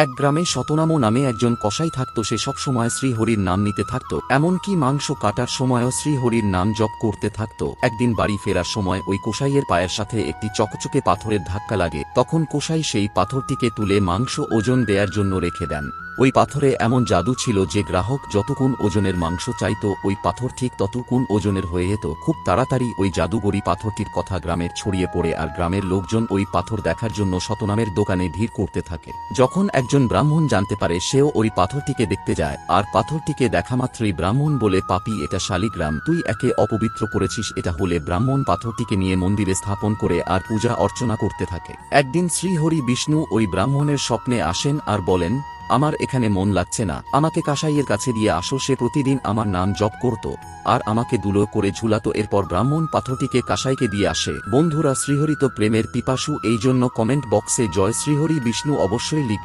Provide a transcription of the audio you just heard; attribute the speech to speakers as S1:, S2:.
S1: এক গ্রামে শতনাম নামে একজন কসাই থাকত। সে সবসময় শ্রীহরির নাম নিতে থাকত, এমনকি মাংস কাটার সময়ও শ্রীহরির নাম জপ করতে থাকত। একদিন বাড়ি ফেরার সময় ওই কসাইয়ের পায়ের সাথে একটি চকচকে পাথরের ধাক্কা লাগে। তখন কসাই সেই পাথরটিকে তুলে মাংস ওজন দেওয়ার জন্য রেখে দেন। ওই পাথরে এমন জাদু ছিল যে গ্রাহক যতগুণ ওজনের মাংস চাইত ওই পাথর ঠিক ততগুণ ওজনের হয়ে যেত। খুব তাড়াতাড়ি ওই জাদুগরি পাথরটির কথা গ্রামের ছড়িয়ে পড়ে, আর গ্রামের লোকজন ওই পাথর দেখার জন্য শতনামের দোকানে ভিড় করতে থাকে। যখন একজন ব্রাহ্মণ জানতে পারে, সেও ওই পাথরটিকে দেখতে যায়, আর পাথরটিকে দেখা মাত্রই ব্রাহ্মণ বলে, পাপী, এটা শালিগ্রাম, তুই একে অপবিত্র করেছিস। এটা হলে ব্রাহ্মণ পাথরটিকে নিয়ে মন্দিরে স্থাপন করে আর পূজা অর্চনা করতে থাকে। একদিন শ্রীহরি বিষ্ণু ওই ব্রাহ্মণের স্বপ্নে আসেন আর বলেন, আমার এখানে মন লাগছে না, আমাকে কাসাইয়ের কাছে দিয়ে আসো। সে প্রতিদিন আমার নাম জপ করত আর আমাকে দুলো করে ঝুলাতো। এরপর ব্রাহ্মণ পাথরটিকে কাসাইকে দিয়ে আসে। বন্ধুরা, শ্রীহরি তো প্রেমের পিপাসু, এই জন্য কমেন্ট বক্সে জয় শ্রীহরি বিষ্ণু অবশ্যই লিখবে।